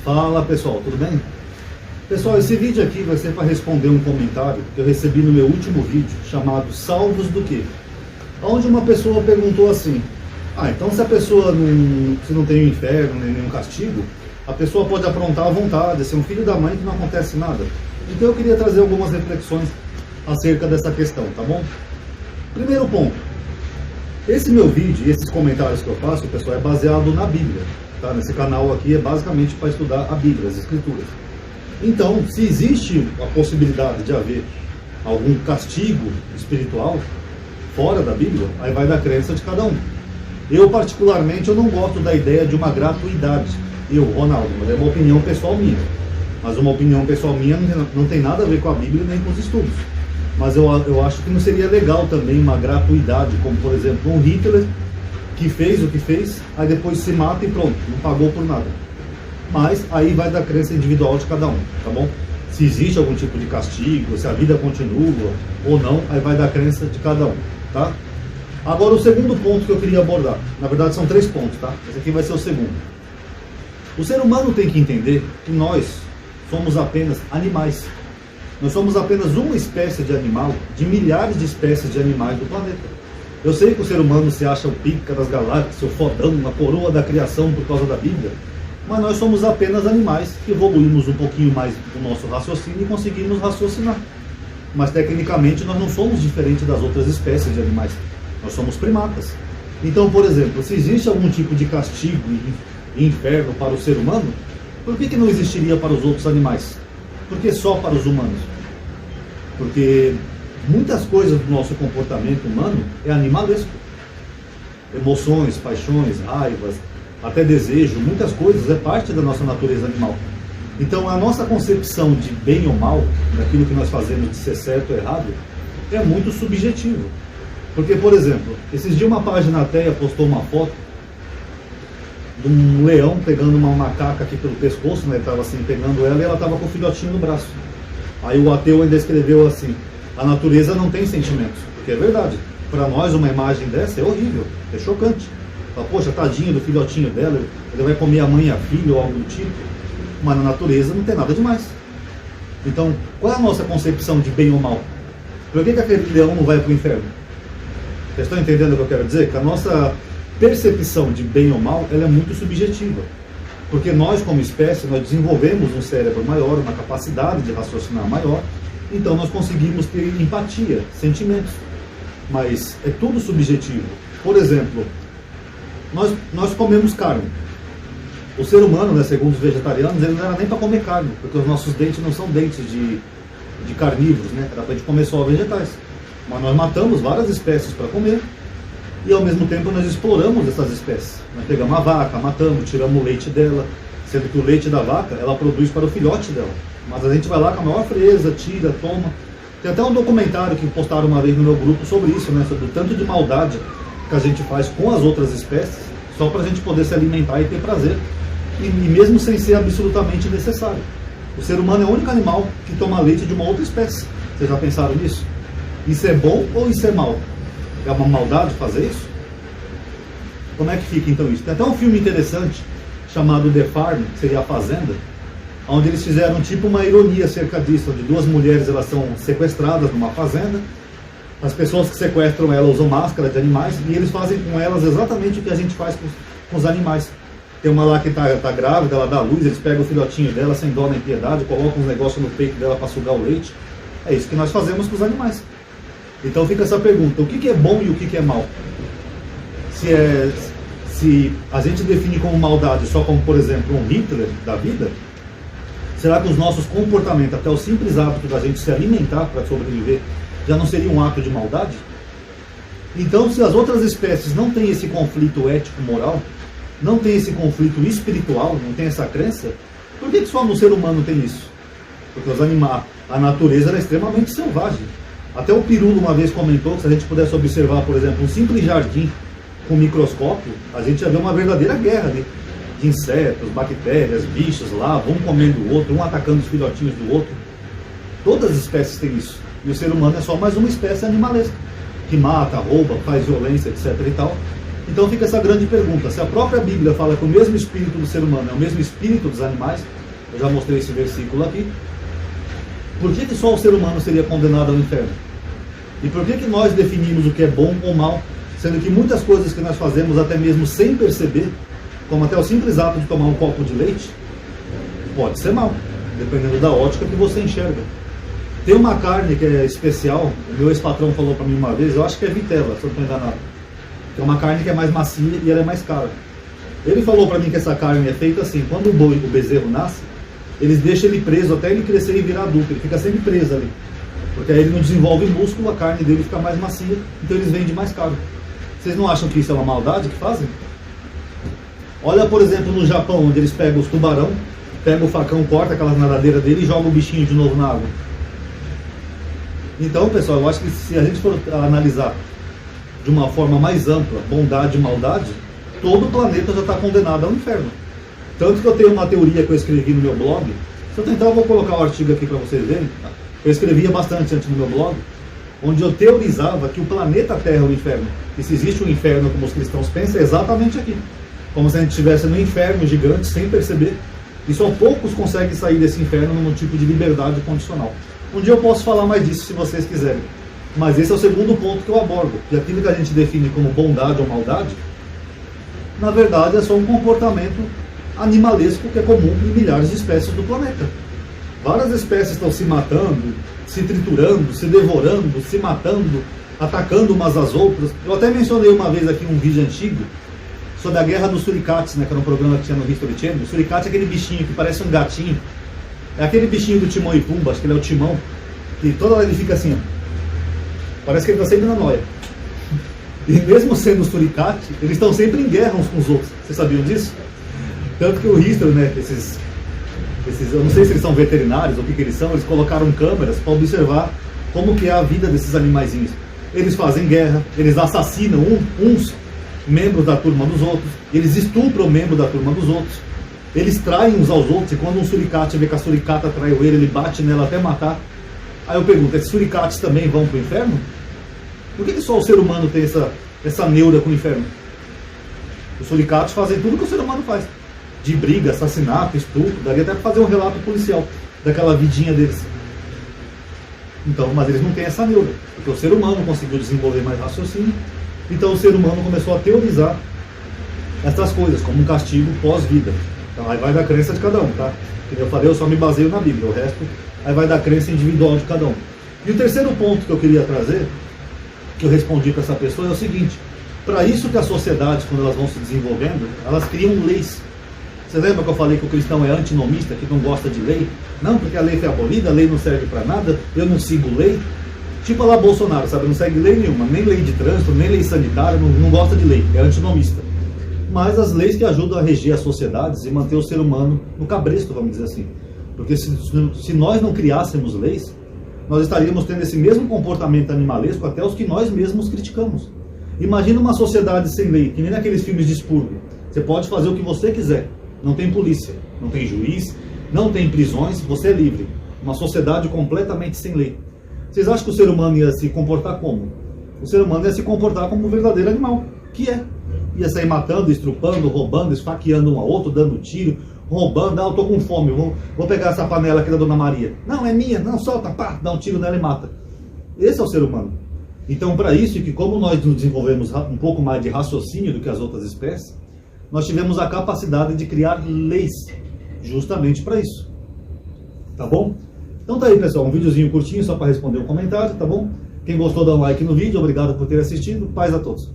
Fala pessoal, tudo bem? Pessoal, esse vídeo aqui vai ser para responder um comentário que eu recebi no meu último vídeo, chamado Salvos do Quê? Onde uma pessoa perguntou assim: então se a pessoa não tem o inferno, nem nenhum castigo, a pessoa pode aprontar à vontade, ser um filho da mãe que não acontece nada. Então eu queria trazer algumas reflexões acerca dessa questão, tá bom? Primeiro ponto, esse meu vídeo e esses comentários que eu faço, pessoal, é baseado na Bíblia, tá? Nesse canal aqui é basicamente para estudar a Bíblia, as Escrituras. Então, se existe a possibilidade de haver algum castigo espiritual fora da Bíblia, aí vai da crença de cada um. Eu, particularmente, eu não gosto da ideia de uma gratuidade. Eu, Ronaldo, mas é uma opinião pessoal minha. Mas uma opinião pessoal minha não tem nada a ver com a Bíblia nem com os estudos. Mas eu acho que não seria legal também uma gratuidade, como, por exemplo, um Hitler que fez o que fez, aí depois se mata e pronto, não pagou por nada. Mas aí vai da crença individual de cada um, tá bom? Se existe algum tipo de castigo, se a vida continua ou não, aí vai da crença de cada um, tá? Agora o segundo ponto que eu queria abordar, na verdade são 3 pontos, tá? Esse aqui vai ser o segundo. O ser humano tem que entender que nós somos apenas animais. Nós somos apenas uma espécie de animal, de milhares de espécies de animais do planeta. Eu sei que o ser humano se acha o pica das galáxias, o fodão, a coroa da criação por causa da Bíblia, mas nós somos apenas animais que evoluímos um pouquinho mais do nosso raciocínio e conseguimos raciocinar. Mas tecnicamente nós não somos diferentes das outras espécies de animais. Nós somos primatas. Então, por exemplo, se existe algum tipo de castigo e inferno para o ser humano, por que não existiria para os outros animais? Por que só para os humanos? Porque muitas coisas do nosso comportamento humano é animalesco. Emoções, paixões, raivas, até desejo, muitas coisas é parte da nossa natureza animal. Então a nossa concepção de bem ou mal, daquilo que nós fazemos de ser certo ou errado, é muito subjetivo. Porque, por exemplo, esses dias uma página ateia postou uma foto de um leão pegando uma macaca aqui pelo pescoço, né? Ele estava assim, pegando ela e ela estava com o filhotinho no braço. Aí o ateu ainda escreveu assim: a natureza não tem sentimentos. Porque é verdade, para nós uma imagem dessa é horrível, é chocante. Fala, poxa, tadinho do filhotinho dela, ele vai comer a mãe e a filha ou algo do tipo. Mas na natureza não tem nada demais. Então, qual é a nossa concepção de bem ou mal? Por que aquele leão não vai para o inferno? Vocês estão entendendo o que eu quero dizer? Que a nossa percepção de bem ou mal, ela é muito subjetiva. Porque nós, como espécie, nós desenvolvemos um cérebro maior, uma capacidade de raciocinar maior, então nós conseguimos ter empatia, sentimentos. Mas é tudo subjetivo. Por exemplo, nós comemos carne. O ser humano, né, segundo os vegetarianos, ele não era nem para comer carne, porque os nossos dentes não são dentes de carnívoros, né? Era para a gente comer só vegetais. Mas nós matamos várias espécies para comer e ao mesmo tempo nós exploramos essas espécies. Nós pegamos a vaca, matamos, tiramos o leite dela, sendo que o leite da vaca ela produz para o filhote dela. Mas a gente vai lá com a maior frieza, tira, toma. Tem até um documentário que postaram uma vez no meu grupo sobre isso, né? Sobre o tanto de maldade que a gente faz com as outras espécies, só para a gente poder se alimentar e ter prazer, e mesmo sem ser absolutamente necessário. O ser humano é o único animal que toma leite de uma outra espécie. Vocês já pensaram nisso? Isso é bom ou isso é mal? É uma maldade fazer isso? Como é que fica então isso? Tem até um filme interessante chamado The Farm, que seria A Fazenda, onde eles fizeram tipo uma ironia acerca disso, onde 2 mulheres elas são sequestradas numa fazenda. As pessoas que sequestram elas usam máscara de animais e eles fazem com elas exatamente o que a gente faz com os animais. Tem uma lá que tá grávida, ela dá luz, eles pegam o filhotinho dela sem dó nem piedade, colocam uns negócios no peito dela para sugar o leite. É isso que nós fazemos com os animais. Então fica essa pergunta: o que é bom e o que é mal? Se a gente define como maldade só como, por exemplo, um Hitler da vida, será que os nossos comportamentos, até o simples hábito da gente se alimentar para sobreviver, já não seria um ato de maldade? Então, se as outras espécies não têm esse conflito ético-moral, não tem esse conflito espiritual, não tem essa crença, por que só no ser humano tem isso? Porque a natureza era extremamente selvagem. Até o Pirulo uma vez comentou que se a gente pudesse observar, por exemplo, um simples jardim com microscópio, a gente ia ver uma verdadeira guerra de insetos, bactérias, bichos lá, um comendo o outro, um atacando os filhotinhos do outro. Todas as espécies têm isso. E o ser humano é só mais uma espécie animalesca, que mata, rouba, faz violência, etc. e tal. Então fica essa grande pergunta: se a própria Bíblia fala que o mesmo espírito do ser humano é o mesmo espírito dos animais, eu já mostrei esse versículo aqui, por que só o ser humano seria condenado ao inferno? E por que nós definimos o que é bom ou mal, sendo que muitas coisas que nós fazemos até mesmo sem perceber, como até o simples ato de tomar um copo de leite, pode ser mal, dependendo da ótica que você enxerga. Tem uma carne que é especial, o meu ex-patrão falou para mim uma vez, eu acho que é vitela, se eu não estou enganado. É uma carne que é mais macia e ela é mais cara. Ele falou para mim que essa carne é feita assim: quando o bezerro nasce, eles deixam ele preso até ele crescer e virar adulto, ele fica sempre preso ali. Porque aí ele não desenvolve músculo, a carne dele fica mais macia, então eles vendem mais caro. Vocês não acham que isso é uma maldade que fazem? Olha, por exemplo, no Japão, onde eles pegam os tubarão, pegam o facão, corta aquelas nadadeiras dele e jogam o bichinho de novo na água. Então, pessoal, eu acho que se a gente for analisar de uma forma mais ampla, bondade e maldade, todo o planeta já está condenado ao inferno. Tanto que eu tenho uma teoria que eu escrevi no meu blog. Se eu tentar, eu vou colocar o artigo aqui para vocês verem. Eu escrevia bastante antes no meu blog, onde eu teorizava que o planeta Terra é o inferno. E se existe um inferno, como os cristãos pensam, é exatamente aqui. Como se a gente estivesse no inferno gigante sem perceber. E só poucos conseguem sair desse inferno num tipo de liberdade condicional. Um dia eu posso falar mais disso se vocês quiserem. Mas esse é o segundo ponto que eu abordo. Que aquilo que a gente define como bondade ou maldade, na verdade é só um comportamento animalesco que é comum em milhares de espécies do planeta. Várias espécies estão se matando, se triturando, se devorando, se matando, atacando umas às outras. Eu até mencionei uma vez aqui um vídeo antigo sobre a guerra dos suricates, né, que era um programa que tinha no History Channel. O suricate é aquele bichinho que parece um gatinho. É aquele bichinho do Timão e Pumba, acho que ele é o Timão, que toda hora ele fica assim, ó. Parece que ele está sempre na noia. E mesmo sendo suricate, eles estão sempre em guerra uns com os outros. Vocês sabiam disso? Tanto que o History, né, eu não sei se eles são veterinários ou o que eles são, eles colocaram câmeras para observar como que é a vida desses animaizinhos. Eles fazem guerra, eles assassinam uns membros da turma dos outros, eles estupram membros da turma dos outros, eles traem uns aos outros, e quando um suricate vê que a suricata traiu ele bate nela até matar. Aí eu pergunto, esses suricates também vão para o inferno? Por que só o ser humano tem essa neura com o inferno? Os suricates fazem tudo que o ser humano faz. De briga, assassinato, estupro, daria até para fazer um relato policial daquela vidinha deles. Então, mas eles não têm essa neura, porque o ser humano conseguiu desenvolver mais raciocínio, então o ser humano começou a teorizar essas coisas como um castigo pós-vida. Então, aí vai da crença de cada um, tá? Como eu falei, eu só me baseio na Bíblia, o resto aí vai da crença individual de cada um. E o terceiro ponto que eu queria trazer, que eu respondi para essa pessoa, é o seguinte: para isso que as sociedades, quando elas vão se desenvolvendo, elas criam leis. Você lembra que eu falei que o cristão é antinomista, que não gosta de lei? Não, porque a lei foi abolida, a lei não serve para nada, eu não sigo lei. Tipo lá Bolsonaro, sabe? Não segue lei nenhuma, nem lei de trânsito, nem lei sanitária, não gosta de lei, é antinomista. Mas as leis que ajudam a reger as sociedades e manter o ser humano no cabresto, vamos dizer assim. Porque se nós não criássemos leis, nós estaríamos tendo esse mesmo comportamento animalesco até os que nós mesmos criticamos. Imagina uma sociedade sem lei, que nem naqueles filmes de expurgo. Você pode fazer o que você quiser. Não tem polícia, não tem juiz, não tem prisões, você é livre. Uma sociedade completamente sem lei. Vocês acham que o ser humano ia se comportar como? O ser humano ia se comportar como um verdadeiro animal, que é. Ia sair matando, estrupando, roubando, esfaqueando um ao outro, dando tiro, roubando. Eu tô com fome, vou pegar essa panela aqui da Dona Maria. Não, é minha, não, solta, pá, dá um tiro nela e mata. Esse é o ser humano. Então, para isso, que como nós nos desenvolvemos um pouco mais de raciocínio do que as outras espécies, nós tivemos a capacidade de criar leis, justamente para isso. Tá bom? Então tá aí, pessoal, um videozinho curtinho só para responder um comentário, tá bom? Quem gostou, dá um like no vídeo, obrigado por ter assistido, paz a todos.